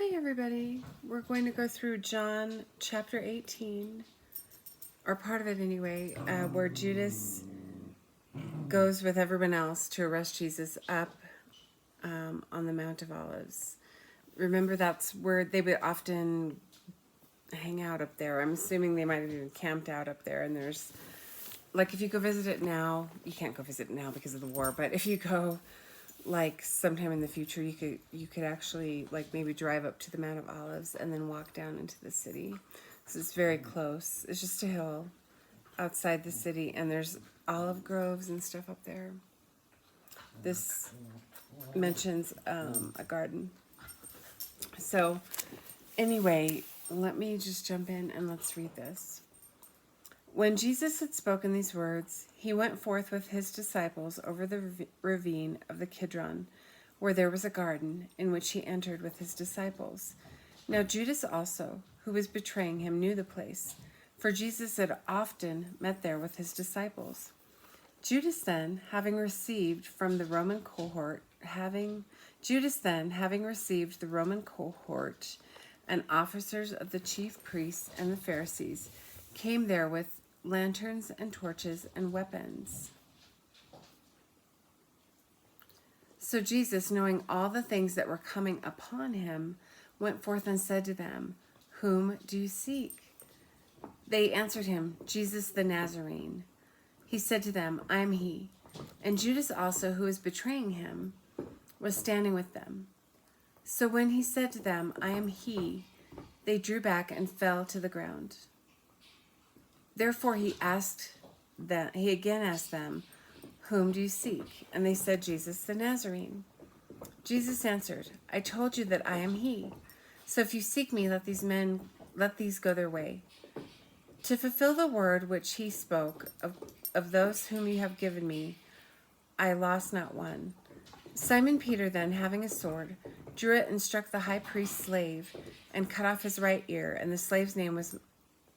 Hi everybody, we're going to go through John chapter 18, or part of it anyway, where Judas goes with everyone else to arrest Jesus up on the Mount of Olives. Remember, that's where they would often hang out up there. I'm assuming they might have even camped out up there, and there's, like, if you go visit it now, you can't go visit it now because of the war, but if you go like sometime in the future, you could actually like maybe drive up to the Mount of Olives and then walk down into the city. So it's very close. It's just a hill outside the city, and there's olive groves and stuff up there. This mentions a garden. So anyway, let me just jump in and let's read this. When Jesus had spoken these words, he went forth with his disciples over the ravine of the Kidron, where there was a garden, in which he entered with his disciples. Now Judas also, who was betraying him, knew the place, for Jesus had often met there with his disciples. Judas then, having received the Roman cohort, and officers of the chief priests and the Pharisees, came there with lanterns and torches and weapons. So Jesus, knowing all the things that were coming upon him, went forth and said to them, "Whom do you seek?" They answered him, "Jesus the Nazarene." He said to them, "I am he." And Judas also, who was betraying him, was standing with them. So when he said to them, "I am he," they drew back and fell to the ground. Therefore he again asked them, "Whom do you seek?" And they said, "Jesus the Nazarene." Jesus answered, "I told you that I am he. So if you seek me, let these go their way." To fulfill the word which he spoke, of those whom you have given me, I lost not one. Simon Peter then, having a sword, drew it and struck the high priest's slave, and cut off his right ear, and the slave's name was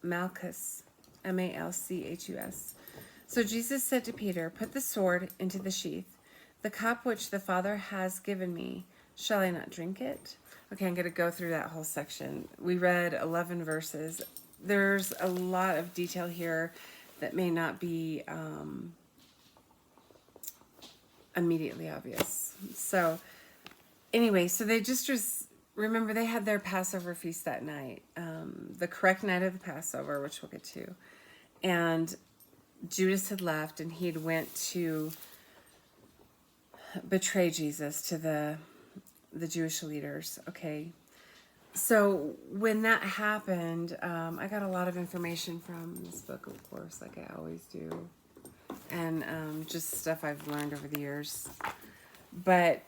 Malchus, Malchus. So Jesus said to Peter, "Put the sword into the sheath. The cup which the Father has given me, shall I not drink it?" Okay, I'm going to go through that whole section. We read 11 verses. There's a lot of detail here that may not be immediately obvious. So anyway, so they just remember they had their Passover feast that night, the correct night of the Passover, which we'll get to. And Judas had left, and he had went to betray Jesus to the Jewish leaders. Okay, so when that happened, I got a lot of information from this book, of course, like I always do, and just stuff I've learned over the years. But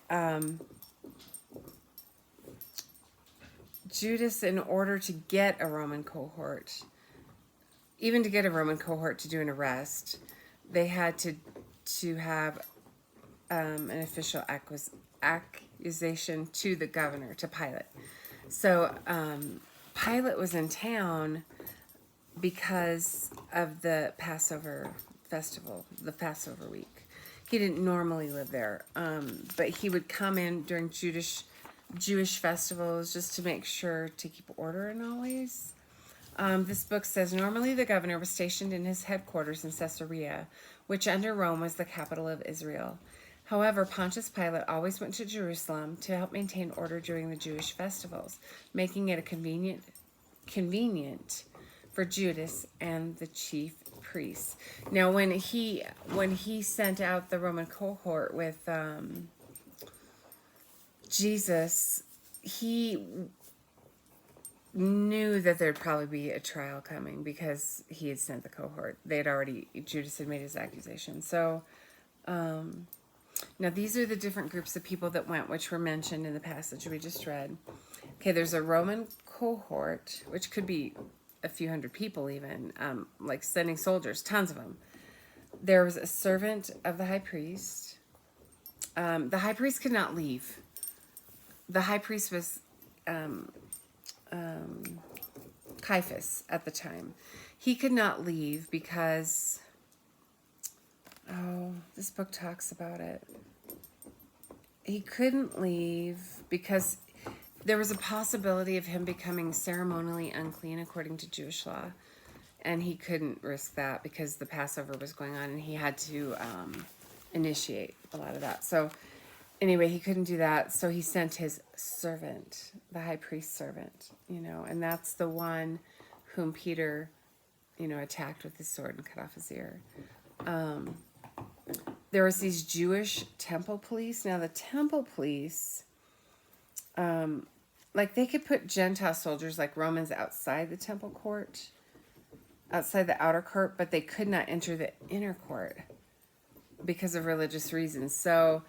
Judas, in order to get a Roman cohort, even to get a Roman cohort to do an arrest, they had to have an official accusation to the governor, to Pilate. So Pilate was in town because of the Passover festival, the Passover week. He didn't normally live there, but he would come in during Jewish festivals just to make sure to keep order in all ways. This book says, normally the governor was stationed in his headquarters in Caesarea, which under Rome was the capital of Israel. However, Pontius Pilate always went to Jerusalem to help maintain order during the Jewish festivals, making it convenient for Judas and the chief priests. Now, when he sent out the Roman cohort with Jesus, he knew that there'd probably be a trial coming because he had sent the cohort. Judas had made his accusation. So, now these are the different groups of people that went, which were mentioned in the passage we just read. Okay, there's a Roman cohort, which could be a few hundred people even, like sending soldiers, tons of them. There was a servant of the high priest. The high priest could not leave. The high priest was Caiaphas at the time. He could not leave because, this book talks about it. He couldn't leave because there was a possibility of him becoming ceremonially unclean according to Jewish law. And he couldn't risk that because the Passover was going on and he had to initiate a lot of that. So anyway, he couldn't do that. So he sent his servant, the high priest's servant, and that's the one whom Peter, attacked with his sword and cut off his ear. There was these Jewish temple police. Now the temple police, like they could put Gentile soldiers like Romans outside the temple court, outside the outer court, but they could not enter the inner court because of religious reasons. So,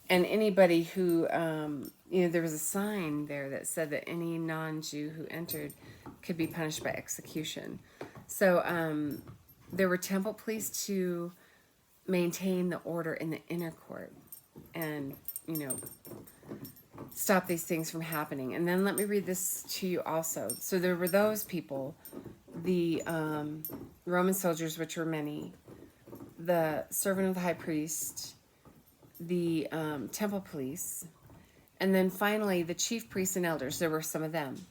and anybody who, there was a sign there that said that any non-Jew who entered could be punished by execution. So there were temple police to maintain the order in the inner court and, stop these things from happening. And then let me read this to you also. So there were those people, the Roman soldiers, which were many, the servant of the high priest, the temple police, and then finally the chief priests and elders. There were some of them,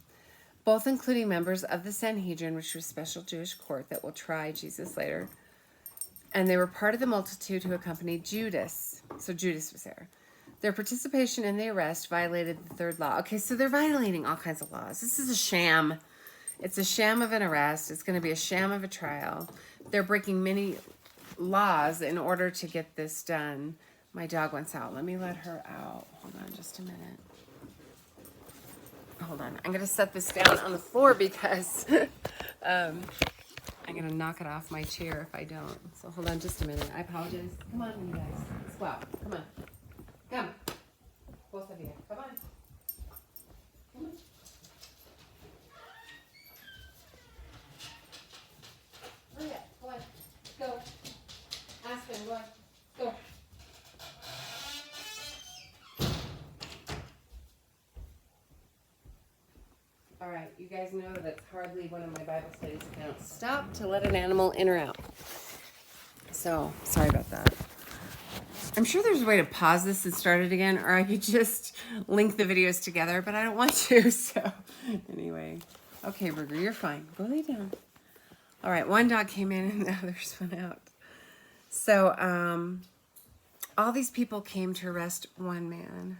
both including members of the Sanhedrin, which was a special Jewish court that will try Jesus later. And they were part of the multitude who accompanied Judas. So Judas was there. Their participation in the arrest violated the third law. Okay, so they're violating all kinds of laws. This is a sham. It's a sham of an arrest. It's going to be a sham of a trial. They're breaking many laws in order to get this done. My dog wants out. Let me let her out. Hold on just a minute. Hold on. I'm going to set this down on the floor because I'm going to knock it off my chair if I don't. So hold on just a minute. I apologize. Come on, you guys. Let's go out. Come on. Come. Both of you. Come on. Come on. Hurry up. Come on. Go. Aspen, go on. Go. All right, you guys know that's hardly one of my Bible studies accounts. Stop to let an animal in or out. So, sorry about that. I'm sure there's a way to pause this and start it again, or I could just link the videos together, but I don't want to, so anyway. Okay, Burger, you're fine. Go lay down. All right, one dog came in and the others went out. So, all these people came to arrest one man.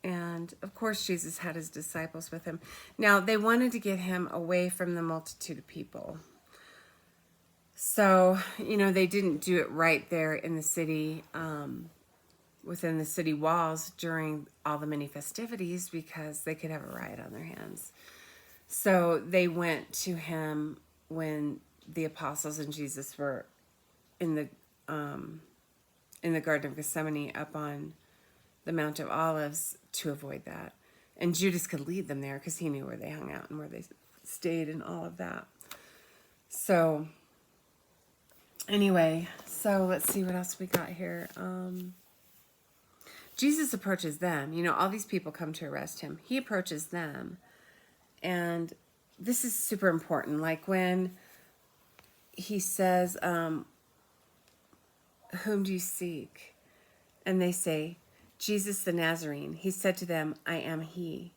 And, of course, Jesus had his disciples with him. Now, they wanted to get him away from the multitude of people. So, they didn't do it right there in the city, within the city walls during all the many festivities because they could have a riot on their hands. So they went to him when the apostles and Jesus were in the Garden of Gethsemane up on the Mount of Olives to avoid that. And Judas could lead them there because he knew where they hung out and where they stayed and all of that. So anyway, so let's see what else we got here. Jesus approaches them. All these people come to arrest him. He approaches them. And this is super important. Like when he says, whom do you seek? And they say, Jesus the Nazarene. He said to them, I am he.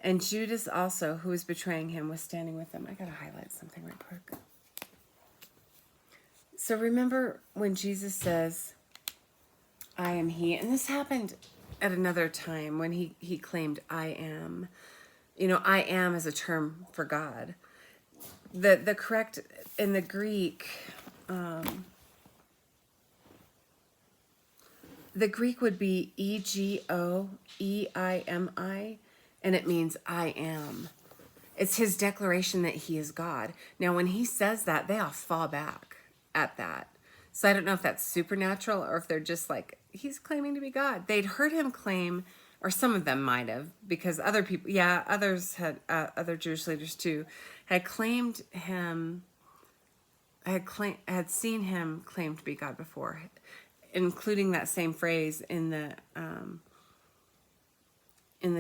And Judas also, who was betraying him, was standing with them. I got to highlight something right quick. So remember when Jesus says, I am he, and this happened at another time when he claimed I am. I am is a term for God. The correct, in the Greek, the Greek would be E-G-O-E-I-M-I, and it means I am. It's his declaration that he is God. Now, when he says that, they all fall back at that. So I don't know if that's supernatural or if they're just like, he's claiming to be God. They'd heard him claim, or some of them might have, because other people, others had, other Jewish leaders too, had claimed him, had seen him claim to be God before, including that same phrase in the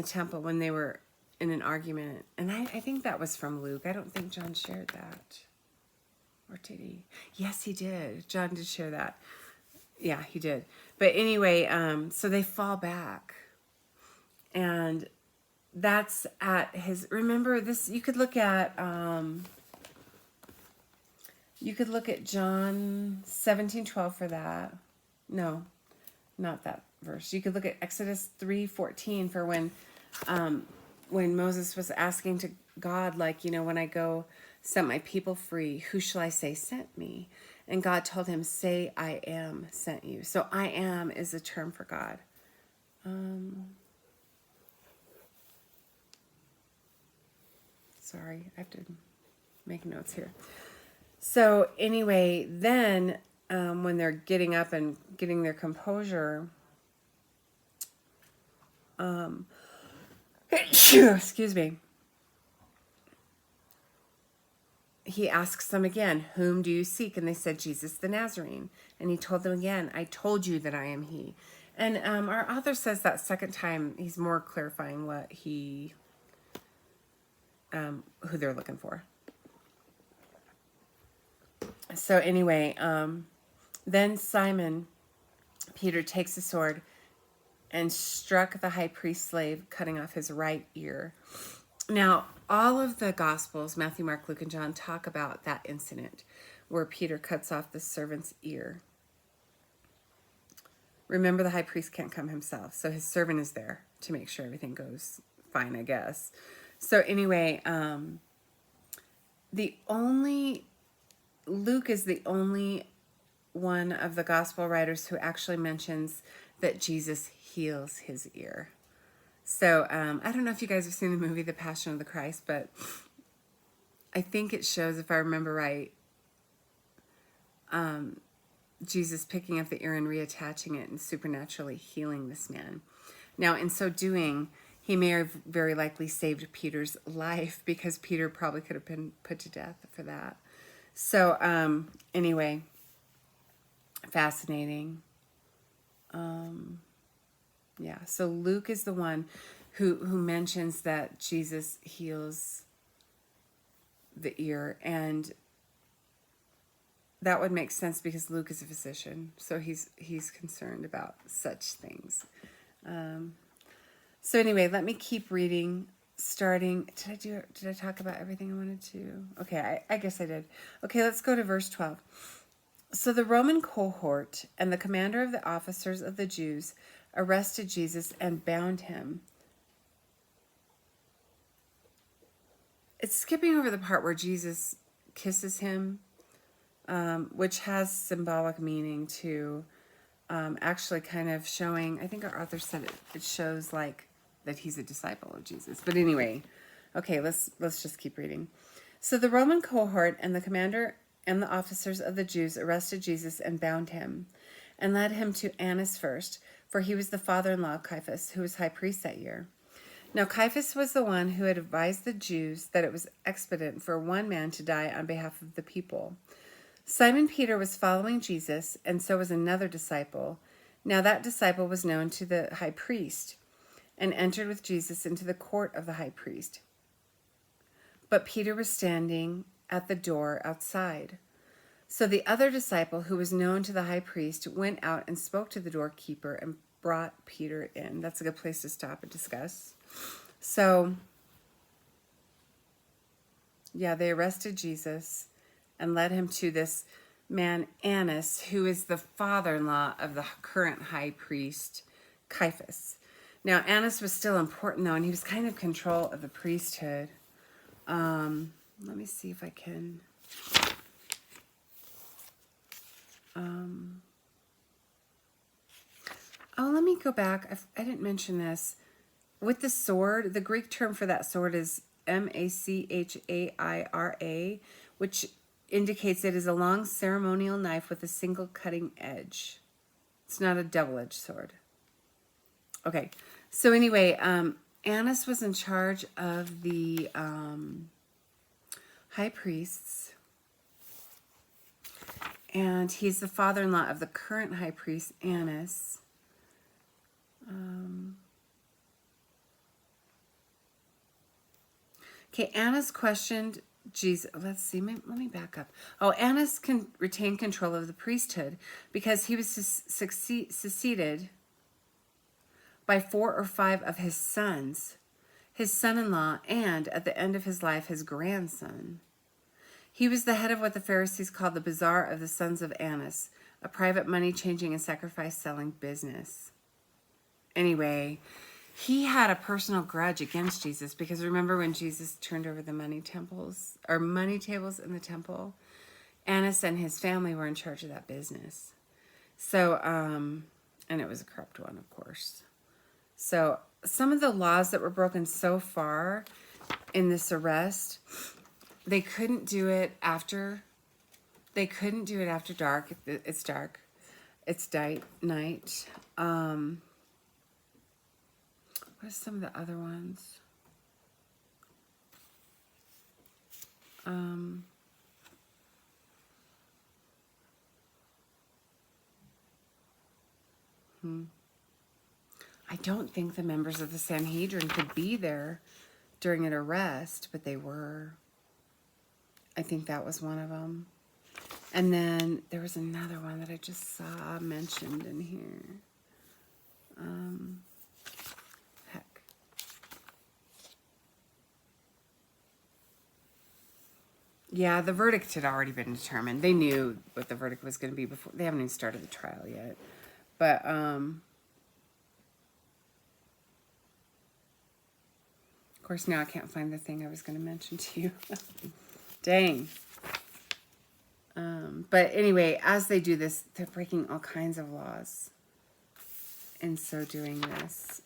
temple when they were in an argument. And I think that was from Luke. I don't think John shared that. Or did he? Yes, he did. John did share that. Yeah, he did. But anyway, so they fall back. And that's at his, remember this, you could look at John 17:12 for that. No, not that verse. You could look at Exodus 3:14 for when Moses was asking to God, like, when I go set my people free, who shall I say sent me? And God told him, say, I am sent you. So I am is a term for God. Sorry, I have to make notes here. So anyway, then when they're getting up and getting their composure, excuse me, he asks them again, whom do you seek? And they said, Jesus the Nazarene. And he told them again, I told you that I am he. And our author says that second time, he's more clarifying what who they're looking for. So anyway, then Simon Peter takes a sword and struck the high priest's slave, cutting off his right ear. Now, all of the Gospels, Matthew, Mark, Luke, and John, talk about that incident where Peter cuts off the servant's ear. Remember, the high priest can't come himself, so his servant is there to make sure everything goes fine, I guess. So anyway, Luke is the only one of the gospel writers who actually mentions that Jesus heals his ear. So I don't know if you guys have seen the movie The Passion of the Christ, but I think it shows, if I remember right, Jesus picking up the ear and reattaching it and supernaturally healing this man. Now, in so doing, he may have very likely saved Peter's life, because Peter probably could have been put to death for that. So anyway, fascinating. Yeah, so Luke is the one who mentions that Jesus heals the ear, and that would make sense because Luke is a physician, so he's concerned about such things. So anyway, let me keep reading. Starting, did I talk about everything I wanted to? Okay, I guess I did. Okay, let's go to verse 12. So the Roman cohort and the commander of the officers of the Jews arrested Jesus and bound him. It's skipping over the part where Jesus kisses him, which has symbolic meaning to actually kind of showing, I think our author said it shows like that he's a disciple of Jesus. But anyway, okay, let's just keep reading. So the Roman cohort and the commander and the officers of the Jews arrested Jesus and bound him and led him to Annas first, for he was the father-in-law of Caiaphas, who was high priest that year. Now Caiaphas was the one who had advised the Jews that it was expedient for one man to die on behalf of the people. Simon Peter was following Jesus, and so was another disciple. Now that disciple was known to the high priest, and entered with Jesus into the court of the high priest. But Peter was standing at the door outside. So the other disciple, who was known to the high priest, went out and spoke to the doorkeeper and brought Peter in. That's a good place to stop and discuss. So, yeah, they arrested Jesus and led him to this man, Annas, who is the father-in-law of the current high priest, Caiaphas. Now, Annas was still important, though, and he was kind of control of the priesthood. Let me see if I can... let me go back. I didn't mention this. With the sword, the Greek term for that sword is machaira, which indicates it is a long ceremonial knife with a single cutting edge. It's not a double-edged sword. Okay, so anyway, Annas was in charge of the high priests, and he's the father-in-law of the current high priest, Annas. Okay, Annas questioned Jesus. Let's see, let me back up. Oh, Annas can retain control of the priesthood because he was succeeded by 4 or 5 of his sons. his son-in-law, and at the end of his life, his grandson. He was the head of what the Pharisees called the Bazaar of the Sons of Annas, a private money-changing and sacrifice-selling business. Anyway, he had a personal grudge against Jesus because remember when Jesus turned over the money tables in the temple? Annas and his family were in charge of that business. So, and it was a corrupt one, of course. So some of the laws that were broken so far in this arrest, they couldn't do it after dark. It's dark. It's night. What are some of the other ones? I don't think the members of the Sanhedrin could be there during an arrest, but they were. I think that was one of them. And then there was another one that I just saw mentioned in here. Heck. Yeah, the verdict had already been determined. They knew what the verdict was going to be before. They haven't even started the trial yet. But, of course, now I can't find the thing I was going to mention to you. Dang. But anyway, as they do this, they're breaking all kinds of laws. And so doing this.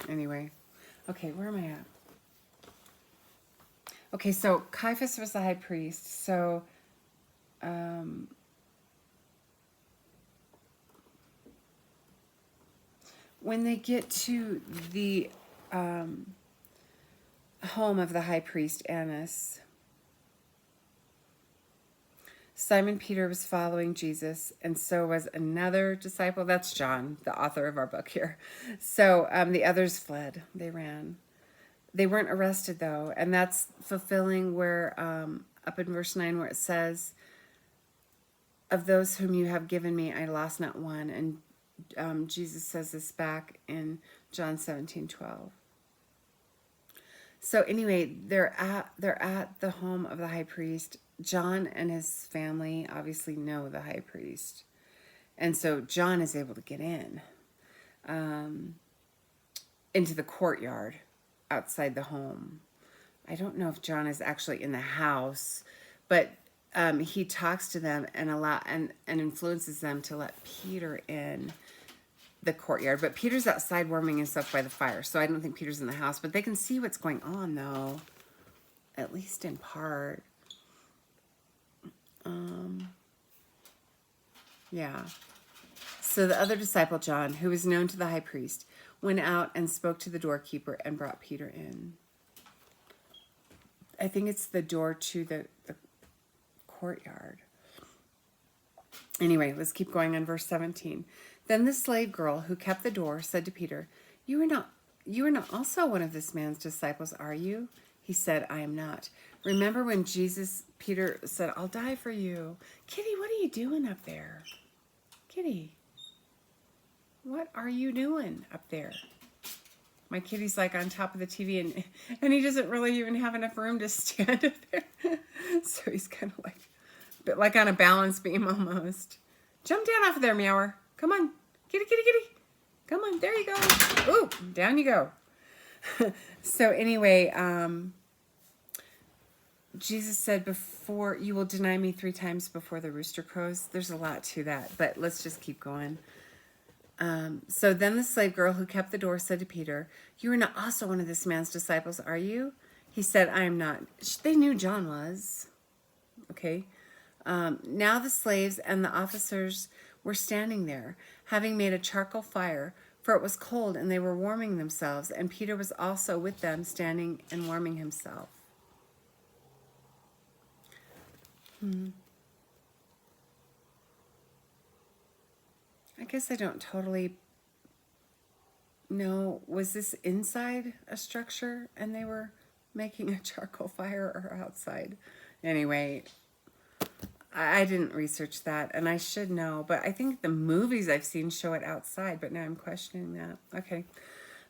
Anyway. Okay, where am I at? Okay, so Caiaphas was the high priest. So, when they get to the home of the high priest Annas, Simon Peter was following Jesus, and so was another disciple. That's John, the author of our book here. So the others fled. They ran. They weren't arrested, though, and that's fulfilling where, up in verse 9, where it says, of those whom you have given me, I lost not one. And Jesus says this back in John 17:12. So anyway, they're at the home of the high priest. John and his family obviously know the high priest. And so John is able to get in into the courtyard outside the home. I don't know if John is actually in the house, but he talks to them and influences them to let Peter in the courtyard. But Peter's outside warming himself by the fire, so I don't think Peter's in the house. But they can see what's going on, though, at least in part. Yeah. So the other disciple, John, who was known to the high priest, went out and spoke to the doorkeeper and brought Peter in. I think it's the door to the courtyard. Anyway, let's keep going on verse 17. Then the slave girl who kept the door said to Peter, You are not also one of this man's disciples, are you? He said, I am not. Remember when Peter said, I'll die for you. Kitty, what are you doing up there? Kitty, what are you doing up there? My kitty's like on top of the TV and he doesn't really even have enough room to stand up there. So he's kind of like on a balance beam almost. Jump down off of there, Meower. Come on. Kitty, kitty, kitty. Come on. There you go. Ooh, down you go. So anyway, Jesus said, before you will deny me 3 times before the rooster crows. There's a lot to that, but let's just keep going. So then the slave girl who kept the door said to Peter, You are not also one of this man's disciples, are you? He said, I am not. They knew John was. Okay. Now the slaves and the officers were standing there, having made a charcoal fire, for it was cold and they were warming themselves, and Peter was also with them, standing and warming himself. I guess I don't totally know. Was this inside a structure and they were making a charcoal fire, or outside? Anyway, I didn't research that, and I should know, but I think the movies I've seen show it outside, but now I'm questioning that. Okay.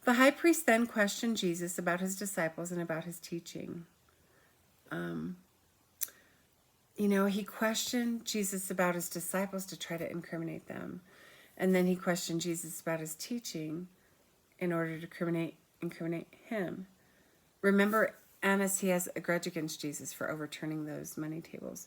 The high priest then questioned Jesus about his disciples and about his teaching. He questioned Jesus about his disciples to try to incriminate them. And then he questioned Jesus about his teaching in order to incriminate him. Remember, Annas, he has a grudge against Jesus for overturning those money tables.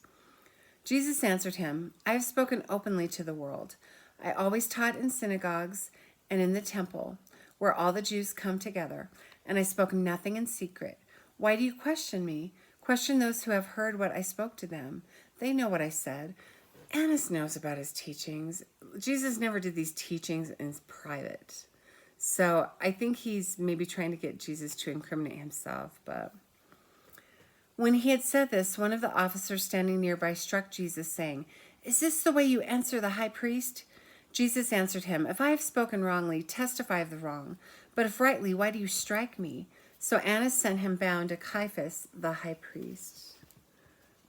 Jesus answered him, I have spoken openly to the world. I always taught in synagogues and in the temple, where all the Jews come together, and I spoke nothing in secret. Why do you question me? Question those who have heard what I spoke to them. They know what I said. Annas knows about his teachings. Jesus never did these teachings in private. So I think he's maybe trying to get Jesus to incriminate himself. But when he had said this, one of the officers standing nearby struck Jesus, saying, Is this the way you answer the high priest? Jesus answered him, If I have spoken wrongly, testify of the wrong. But if rightly, why do you strike me? So Annas sent him bound to Caiaphas, the high priest.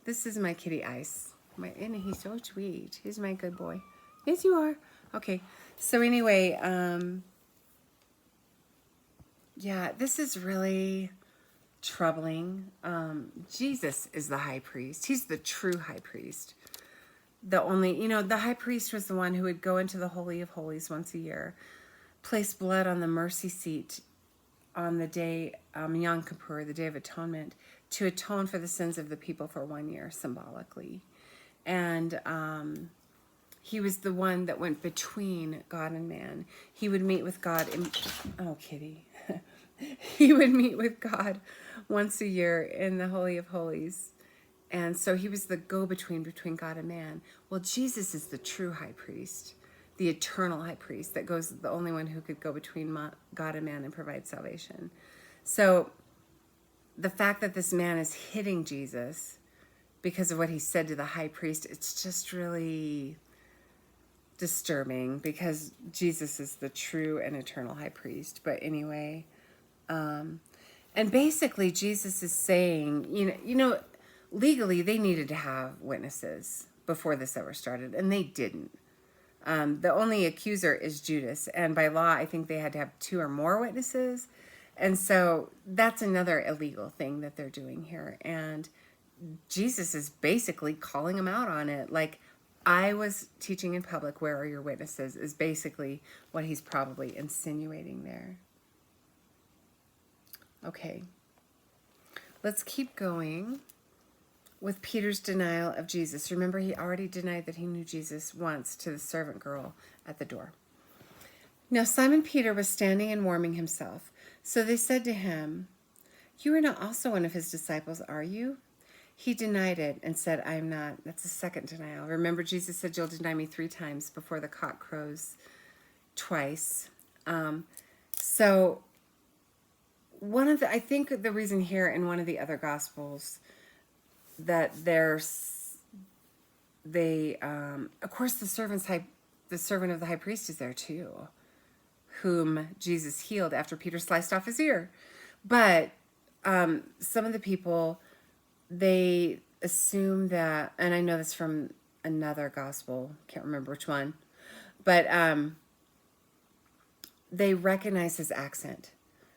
This is my kitty Ice. And he's so sweet. He's my good boy. Yes, you are. Okay. So anyway, yeah, this is really troubling. Jesus is the high priest. He's the true high priest. The high priest was the one who would go into the Holy of Holies once a year, place blood on the mercy seat on the day, Yom Kippur, the Day of Atonement, to atone for the sins of the people for 1 year, symbolically. And he was the one that went between God and man. He would meet with God oh, kitty. He would meet with God once a year in the Holy of Holies. And so he was the go-between between God and man. Well, Jesus is the true high priest, the eternal high priest the only one who could go between God and man and provide salvation. So the fact that this man is hitting Jesus because of what he said to the high priest, it's just really disturbing because Jesus is the true and eternal high priest. But anyway, and basically Jesus is saying, legally they needed to have witnesses before this ever started, and they didn't. The only accuser is Judas, and by law I think they had to have 2 or more witnesses, and so that's another illegal thing that they're doing here. And Jesus is basically calling them out on it. Like, I was teaching in public, where are your witnesses, is basically what he's probably insinuating there. Okay, let's keep going with Peter's denial of Jesus. Remember, he already denied that he knew Jesus once to the servant girl at the door. Now Simon Peter was standing and warming himself. So they said to him, You are not also one of his disciples, are you? He denied it and said, I am not. That's the second denial. Remember, Jesus said, You'll deny me 3 times before the cock crows twice. So I think the reason here in one of the other Gospels that of course the servant of the high priest is there too, whom Jesus healed after Peter sliced off his ear. But some of the people, they assume that, and I know this from another gospel, can't remember which one, but they recognize his accent.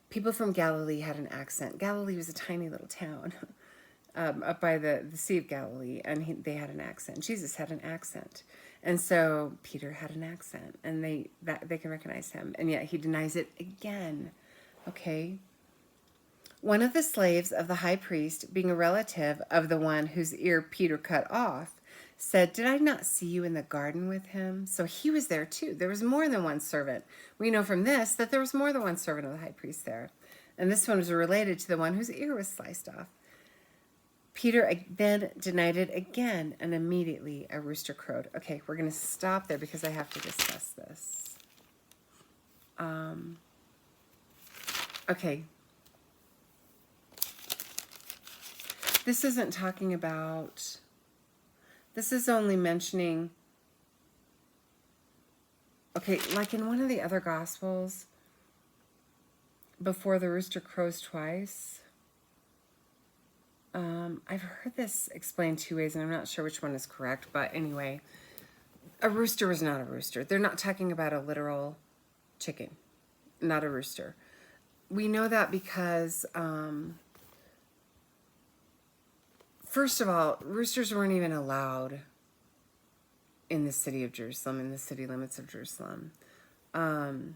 People from Galilee had an accent. Galilee was a tiny little town up by the Sea of Galilee, and they had an accent. Jesus had an accent. And so Peter had an accent, and they can recognize him, and yet he denies it again. Okay? One of the slaves of the high priest, being a relative of the one whose ear Peter cut off, said, Did I not see you in the garden with him? So he was there too. There was more than one servant. We know from this that there was more than one servant of the high priest there. And this one was related to the one whose ear was sliced off. Peter then denied it again, and immediately a rooster crowed. Okay, we're going to stop there because I have to discuss this. Okay. This isn't talking about... This is only mentioning... Okay, like in one of the other Gospels, before the rooster crows twice... I've heard this explained two ways, and I'm not sure which one is correct. But anyway, a rooster was not a rooster. They're not talking about a literal chicken, not a rooster. We know that because, first of all, roosters weren't even allowed in the city of Jerusalem, in the city limits of Jerusalem. And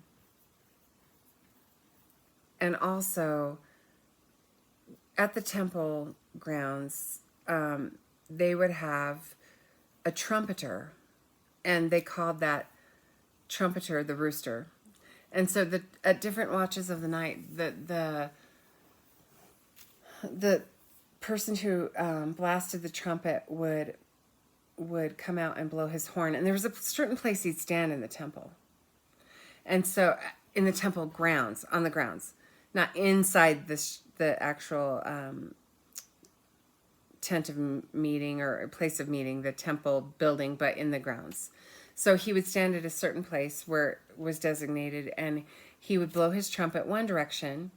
also, at the temple grounds, they would have a trumpeter, and they called that trumpeter the rooster. And so at different watches of the night, the person who blasted the trumpet would come out and blow his horn. And there was a certain place he'd stand in the temple. And so in the temple grounds, on the grounds, not inside the actual tent of meeting or place of meeting, the temple building, but in the grounds. So he would stand at a certain place where it was designated, and he would blow his trumpet one direction,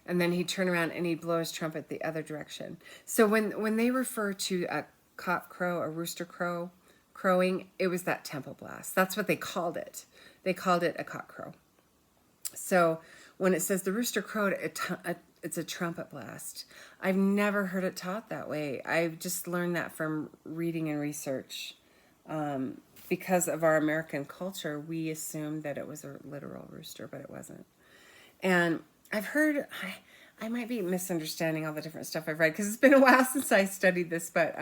and then he'd turn around and he'd blow his trumpet the other direction. So when they refer to a cock crow, a rooster crow, crowing, it was that temple blast. That's what they called it. They called it a cock crow. So when it says the rooster crowed, it's a trumpet blast. I've never heard it taught that way. I've just learned that from reading and research. Because of our American culture, we assumed that it was a literal rooster, but it wasn't. And I've heard, I might be misunderstanding all the different stuff I've read, because it's been a while since I studied this, but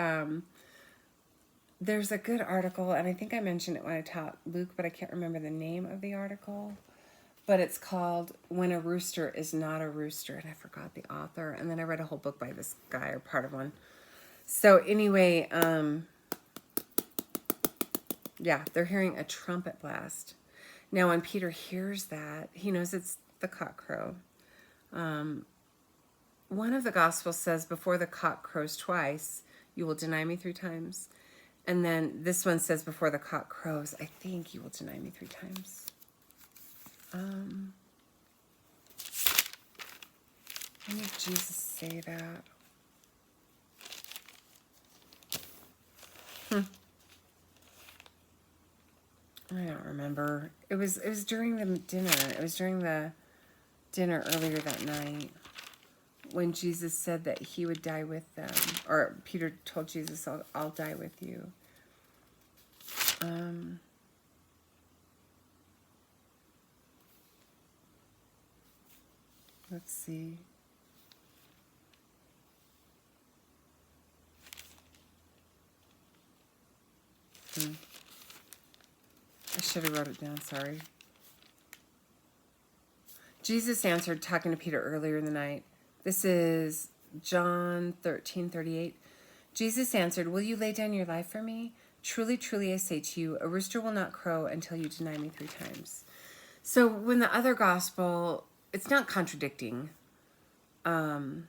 there's a good article, and I think I mentioned it when I taught Luke, but I can't remember the name of the article. But it's called When a Rooster is Not a Rooster, and I forgot the author. And then I read a whole book by this guy, or part of one. So anyway, yeah, they're hearing a trumpet blast. Now, when Peter hears that, he knows it's the cock crow. One of the Gospels says, before the cock crows twice, you will deny me 3 times. And then this one says, before the cock crows, I think you will deny me 3 times. When did Jesus say that? I don't remember. It was during the dinner. It was during the dinner earlier that night when Jesus said that he would die with them. Or Peter told Jesus, I'll die with you. Let's see. I should have wrote it down, sorry. Jesus answered, talking to Peter earlier in the night. This is John 13:38. Jesus answered, will you lay down your life for me? Truly, truly, I say to you, a rooster will not crow until you deny me 3 times. So when the other gospel, it's not contradicting. Our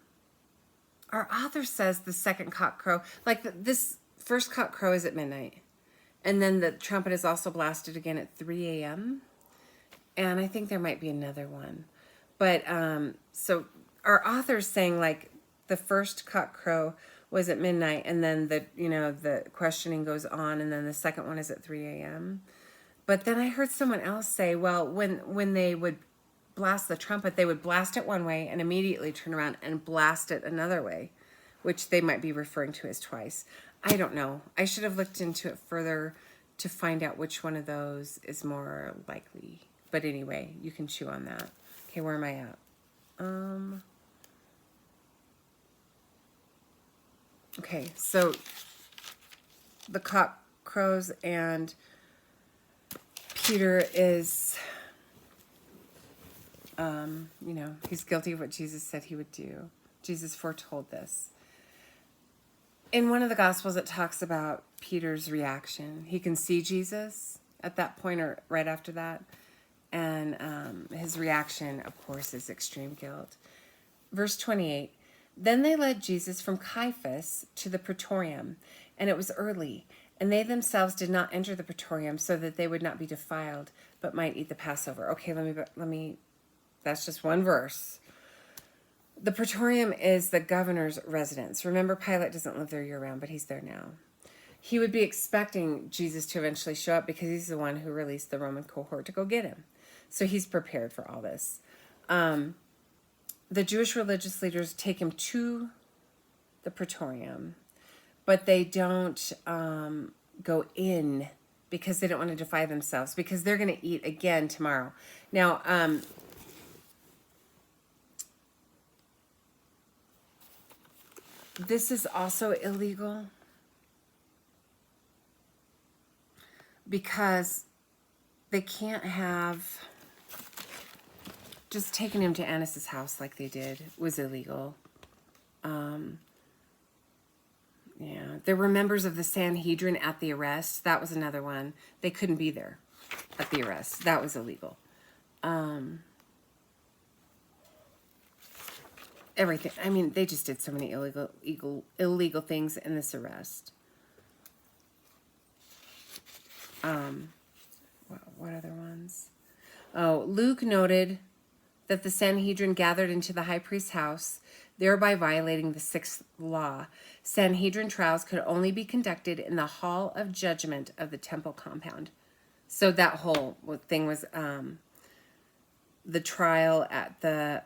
author says the second cock crow, like this first cock crow is at midnight. And then the trumpet is also blasted again at 3 a.m. And I think there might be another one. But so our author's saying like the first cock crow was at midnight, and then the questioning goes on, and then the second one is at 3 a.m. But then I heard someone else say, well, when they would blast the trumpet, they would blast it one way and immediately turn around and blast it another way, which they might be referring to as twice. I don't know. I should have looked into it further to find out which one of those is more likely. But anyway, you can chew on that. Okay, where am I at? Okay, so the cock crows and Peter is, he's guilty of what Jesus said he would do. Jesus foretold this. In one of the Gospels, it talks about Peter's reaction. He can see Jesus at that point or right after that. And his reaction, of course, is extreme guilt. Verse 28, then they led Jesus from Caiaphas to the praetorium, and it was early. And they themselves did not enter the praetorium so that they would not be defiled, but might eat the Passover. Okay, let me. That's just one verse. The Praetorium is the governor's residence. Remember, Pilate doesn't live there year-round, but he's there now. He would be expecting Jesus to eventually show up because he's the one who released the Roman cohort to go get him. So he's prepared for all this. The Jewish religious leaders take him to the Praetorium, but they don't go in because they don't want to defile themselves, because they're going to eat again tomorrow. Now, this is also illegal because they can't have just taking him to Annas' house like they did was illegal. Yeah, there were members of the Sanhedrin at the arrest. That was another one. They couldn't be there at the arrest. That was illegal. Everything. I mean, they just did so many illegal things in this arrest. What other ones? Oh, Luke noted that the Sanhedrin gathered into the high priest's house, thereby violating the sixth law. Sanhedrin trials could only be conducted in the hall of judgment of the temple compound. So that whole thing was the trial at the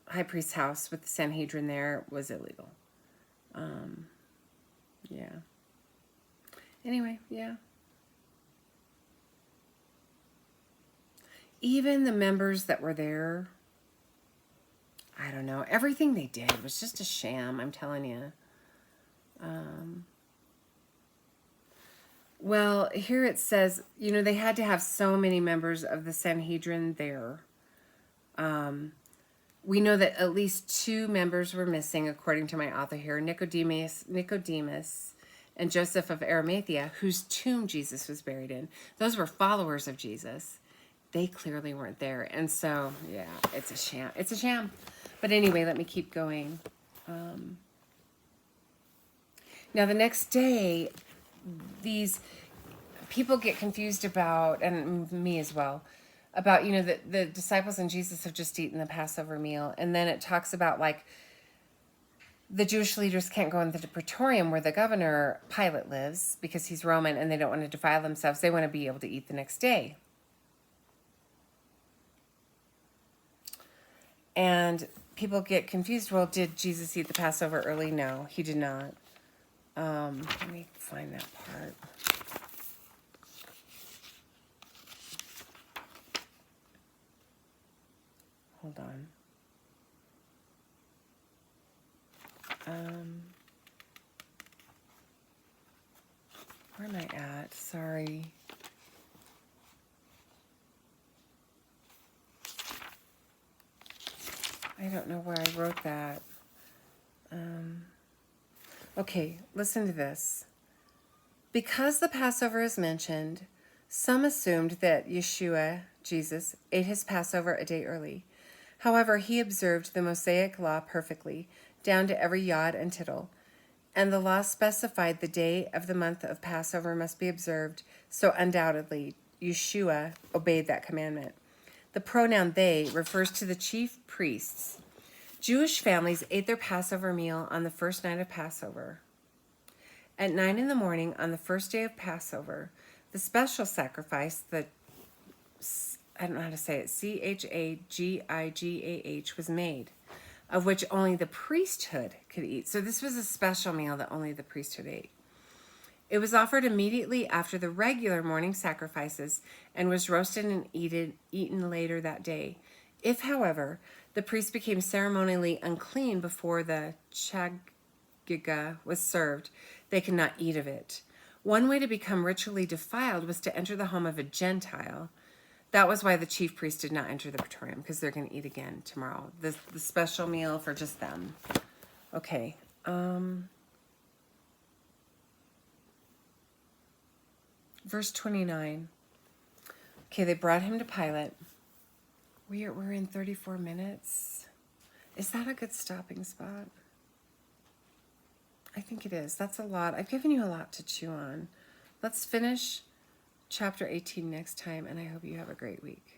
high priest's house with the Sanhedrin there was illegal. Yeah. Anyway, yeah. Even the members that were there, I don't know. Everything they did was just a sham, I'm telling you. Well, here it says, you know, they had to have so many members of the Sanhedrin there. We know that at least 2 members were missing, according to my author here, Nicodemus and Joseph of Arimathea, whose tomb Jesus was buried in. Those were followers of Jesus. They clearly weren't there. And so, yeah, it's a sham. It's a sham. But anyway, let me keep going. Now, the next day, these people get confused about, and me as well, about, you know, the disciples and Jesus have just eaten the Passover meal. And then it talks about, like, the Jewish leaders can't go into the Praetorium where the governor, Pilate, lives because he's Roman and they don't want to defile themselves. They want to be able to eat the next day. And people get confused. Well, did Jesus eat the Passover early? No, he did not. Let me find that part. Hold on. Where am I at? Sorry. I don't know where I wrote that. Okay, listen to this. Because the Passover is mentioned, some assumed that Yeshua, Jesus, ate his Passover a day early. However, he observed the Mosaic law perfectly, down to every yod and tittle. And the law specified the day of the month of Passover must be observed, so undoubtedly Yeshua obeyed that commandment. The pronoun they refers to the chief priests. Jewish families ate their Passover meal on the first night of Passover. At 9 in the morning on the first day of Passover, the special sacrifice, I don't know how to say it, Chagigah, was made, of which only the priesthood could eat. So this was a special meal that only the priesthood ate. It was offered immediately after the regular morning sacrifices and was roasted and eaten later that day. If, however, the priest became ceremonially unclean before the Chagigah was served, they could not eat of it. One way to become ritually defiled was to enter the home of a Gentile. That was why the chief priest did not enter the Praetorium, because they're going to eat again tomorrow. The special meal for just them. Okay. Verse 29. Okay, they brought him to Pilate. We're in 34 minutes. Is that a good stopping spot? I think it is. That's a lot. I've given you a lot to chew on. Let's finish chapter 18 next time, and I hope you have a great week.